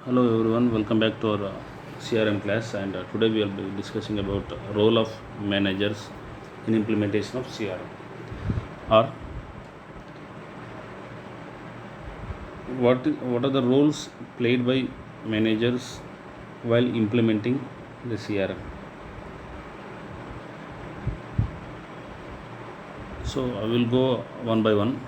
Hello everyone, welcome back to our CRM class, and today we will be discussing about role of managers in implementation of CRM, or what are the roles played by managers while implementing the CRM. So I will go one by one.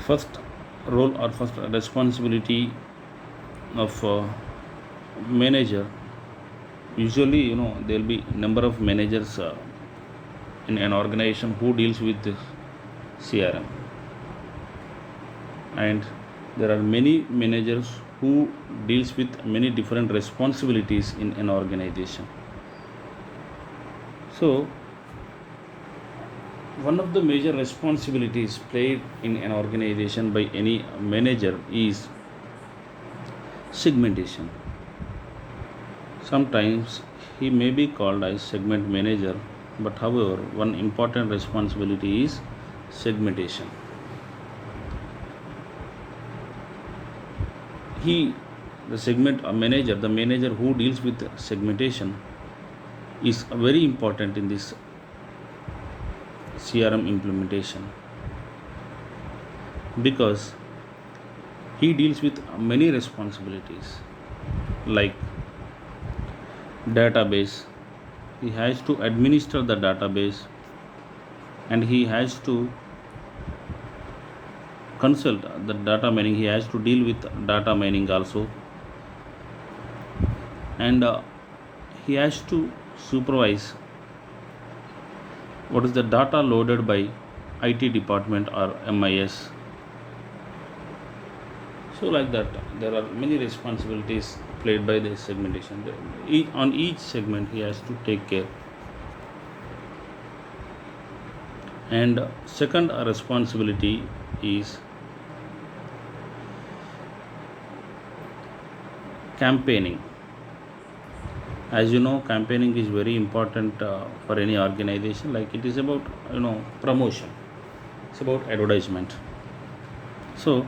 First role or first responsibility of manager. Usually, there will be number of managers in an organization who deals with this CRM, and there are many managers who deals with many different responsibilities in an organization. So one of the major responsibilities played in an organization by any manager is segmentation. Sometimes he may be called as segment manager, but however, one important responsibility is segmentation. The manager who deals with segmentation is very important in this CRM implementation, because he deals with many responsibilities like database. He has to administer the database, and he has to consult the data mining. He has to deal with data mining also, and he has to supervise what is the data loaded by IT department or MIS. So like that, there are many responsibilities played by the segmentation. On each segment, he has to take care. And second responsibility is campaigning. As you know, campaigning is very important for any organization. Like, it is about promotion. It's about advertisement. So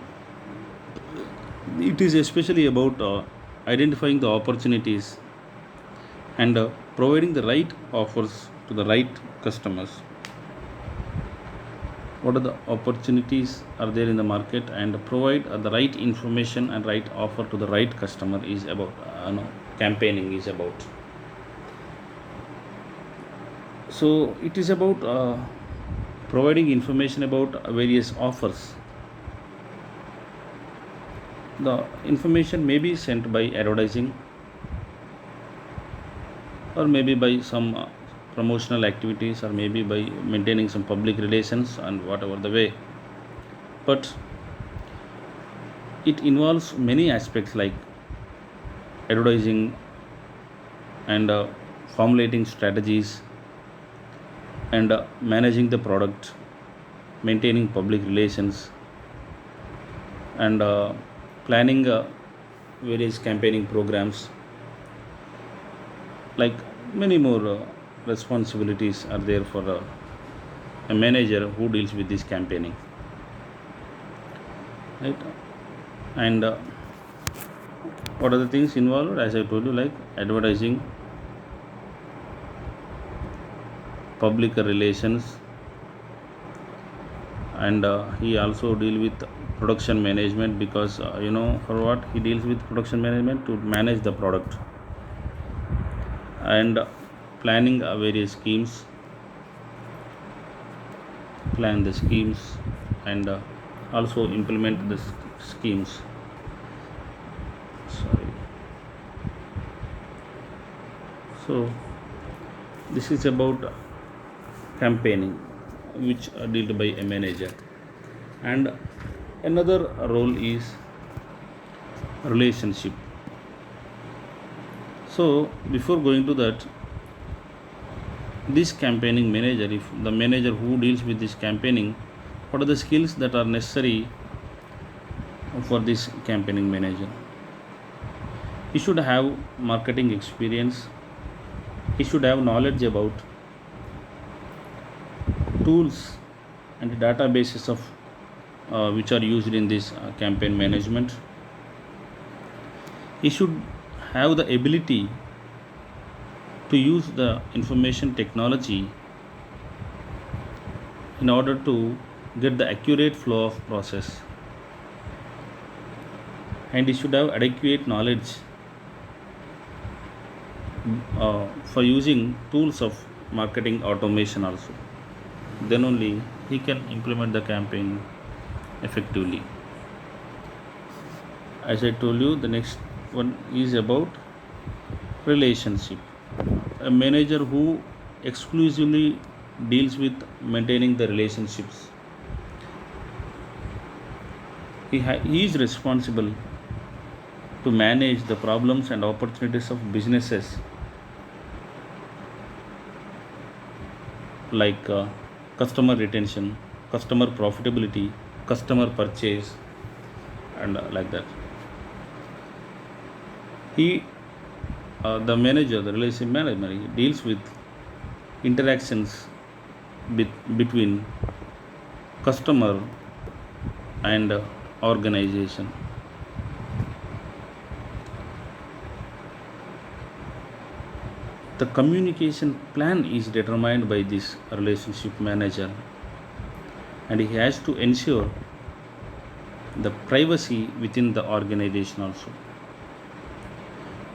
it is especially about identifying the opportunities and providing the right offers to the right customers. What are the opportunities are there in the market, and provide the right information and right offer to the right customer is about campaigning is about. So it is about providing information about various offers. The information may be sent by advertising, or maybe by some promotional activities, or maybe by maintaining some public relations, and whatever the way. But it involves many aspects like advertising and formulating strategies, and managing the product, maintaining public relations, and planning various campaigning programs. Like, many more responsibilities are there for a manager who deals with this campaigning, right? And what are the things involved? As I told you, like advertising, public relations, and he also deal with production management, because for what he deals with production management, to manage the product, and planning various schemes, plan the schemes, and also implement the schemes. Sorry. So this is about campaigning, which are dealt by a manager. And another role is relationship. So before going to that, this campaigning manager, if the manager who deals with this campaigning, what are the skills that are necessary for this campaigning manager? He should have marketing experience. He should have knowledge about tools and databases of which are used in this campaign management. He should have the ability to use the information technology in order to get the accurate flow of process, and he should have adequate knowledge for using tools of marketing automation also. Then only he can implement the campaign effectively. As I told you, the next one is about relationship. A manager who exclusively deals with maintaining the relationships, he is responsible to manage the problems and opportunities of businesses, like customer retention, customer profitability, customer purchase, and like that. He, the manager, the relationship manager, he deals with interactions between customer and organization. The communication plan is determined by this relationship manager, and he has to ensure the privacy within the organization also.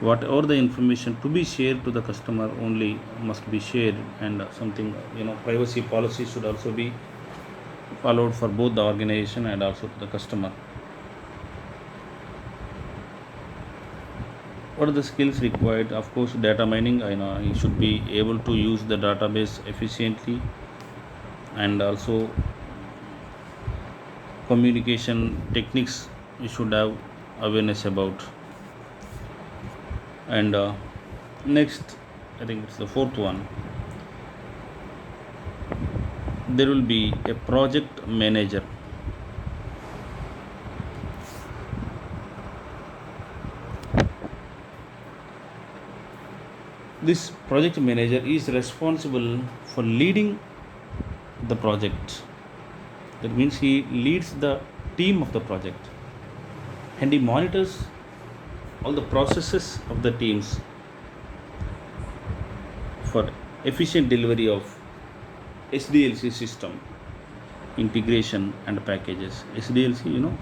Whatever the information to be shared to the customer only must be shared, and something, privacy policy should also be followed for both the organization and also to the customer. What are the skills required? Of course, data mining. I know you should be able to use the database efficiently, and also communication techniques you should have awareness about. And next, I think it's the fourth one. There will be a project manager. This project manager is responsible for leading the project. That means he leads the team of the project, and he monitors all the processes of the teams for efficient delivery of SDLC system integration and packages. SDLC,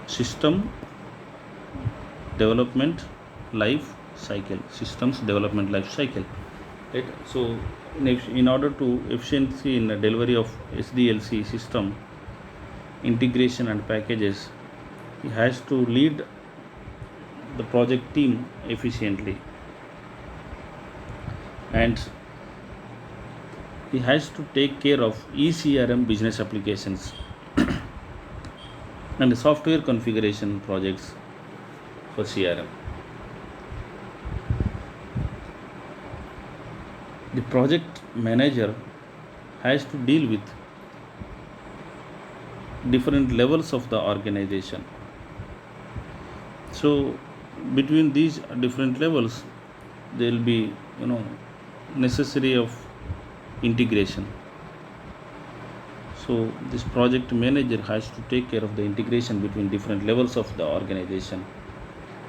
system development life cycle, systems development life cycle, right? So in order to efficiency in the delivery of SDLC system integration and packages, he has to lead the project team efficiently, and he has to take care of ECRM business applications and software configuration projects for CRM. The project manager has to deal with different levels of the organization. So between these different levels, there will be necessary of integration. So this project manager has to take care of the integration between different levels of the organization,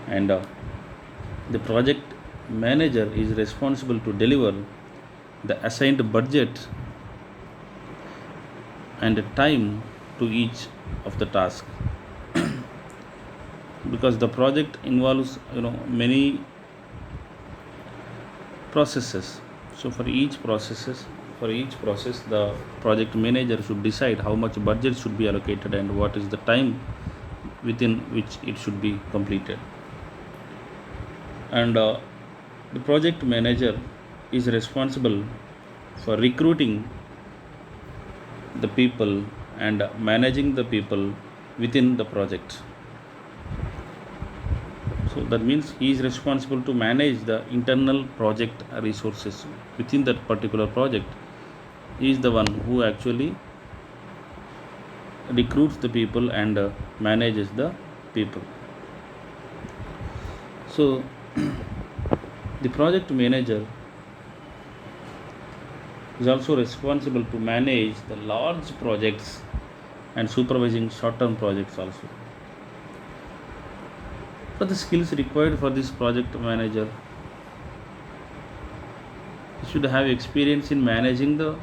and the project manager is responsible to deliver the assigned budget and time to each of the task, because the project involves many processes. So for each process, the project manager should decide how much budget should be allocated and what is the time within which it should be completed. And the project manager is responsible for recruiting the people and managing the people within the project. So that means he is responsible to manage the internal project resources within that particular project. He is the one who actually recruits the people and manages the people. So the project manager is also responsible to manage the large projects and supervising short-term projects also. For the skills required for this project manager, he should have experience in managing the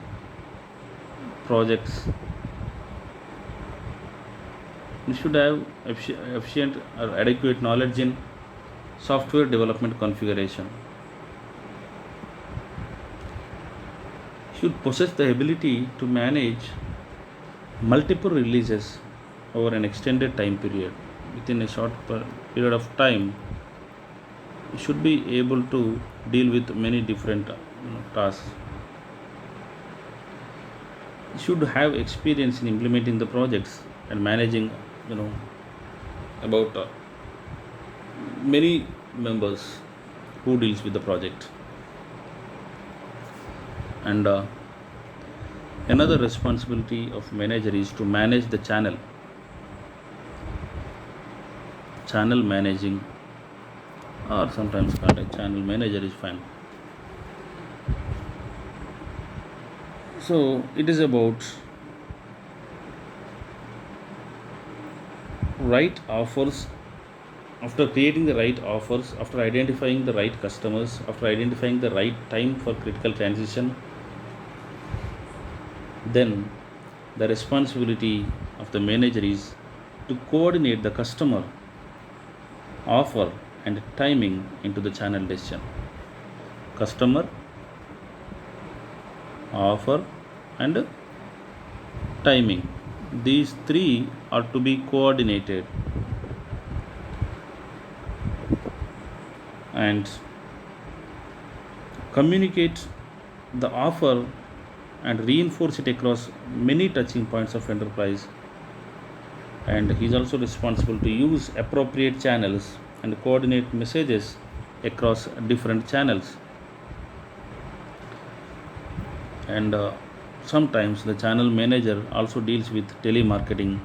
projects. He should have efficient or adequate knowledge in software development configuration. Should possess the ability to manage multiple releases over an extended time period. Within a short period of time, you should be able to deal with many different tasks. You should have experience in implementing the projects and managing, you know, about many members who deals with the project. And another responsibility of manager is to manage the channel managing, or sometimes called a channel manager is fine. So it is about right offers. After creating the right offers, after identifying the right customers, after identifying the right time for critical transition, then the responsibility of the manager is to coordinate the customer offer and timing into the channel decision. Customer, offer, and timing. These three are to be coordinated, and communicate the offer and reinforce it across many touching points of enterprise. And he is also responsible to use appropriate channels and coordinate messages across different channels. And sometimes the channel manager also deals with telemarketing,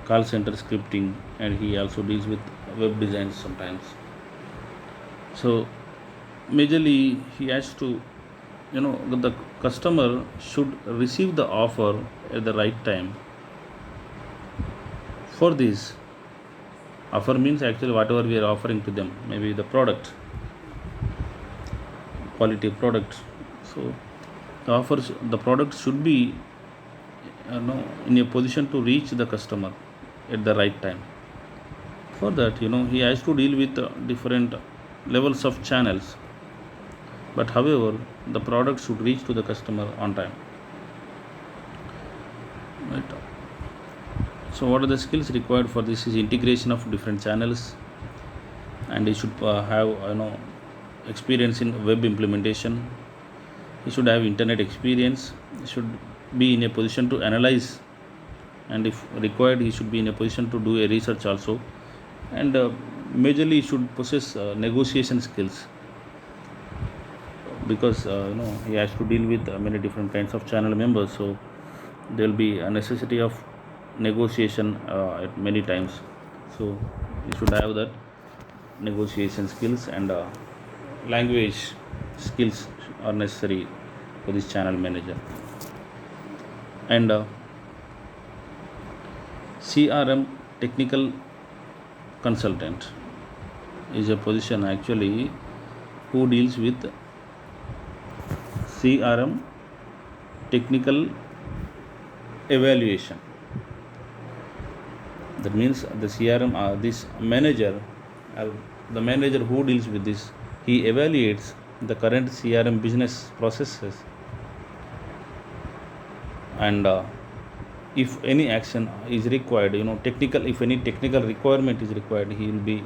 call center scripting, and he also deals with web design sometimes. So majorly he has to, the customer should receive the offer at the right time. For this, offer means actually whatever we are offering to them, maybe the product, quality product. So the product should be in a position to reach the customer at the right time. For that, he has to deal with different levels of channels, but however the product should reach to the customer on time, right? So what are the skills required for this is integration of different channels, and he should have experience in web implementation. He should have internet experience. He should be in a position to analyze, and if required he should be in a position to do a research also. And majorly he should possess negotiation skills, because he has to deal with many different kinds of channel members, so there will be a necessity of negotiation at many times. So you should have that negotiation skills, and language skills are necessary for this channel manager. And CRM technical consultant is a position actually who deals with CRM technical evaluation. That means the CRM, this manager, the manager who deals with this, he evaluates the current CRM business processes, and if any action is required, if any technical requirement is required, he will be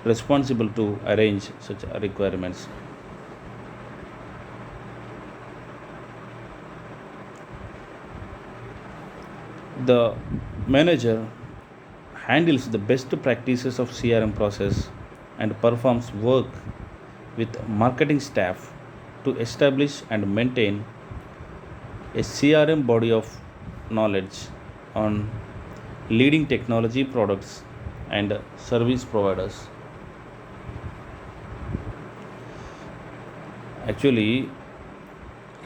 responsible to arrange such requirements. The manager handles the best practices of CRM process and performs work with marketing staff to establish and maintain a CRM body of knowledge on leading technology products and service providers. Actually,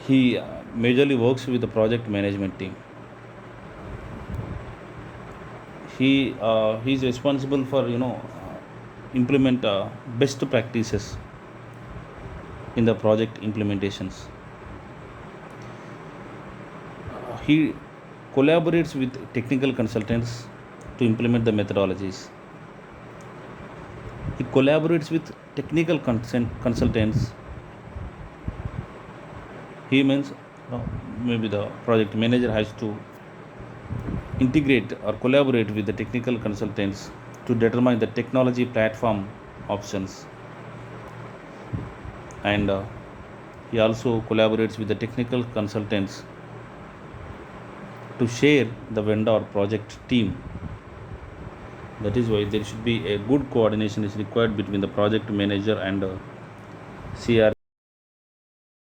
He majorly works with the project management team. He is responsible for implement best practices in the project implementations. He collaborates with technical consultants to implement the methodologies. He collaborates with technical consultants. He means maybe the project manager has to integrate or collaborate with the technical consultants to determine the technology platform options, and he also collaborates with the technical consultants to share the vendor project team. That is why there should be a good coordination is required between the project manager and CR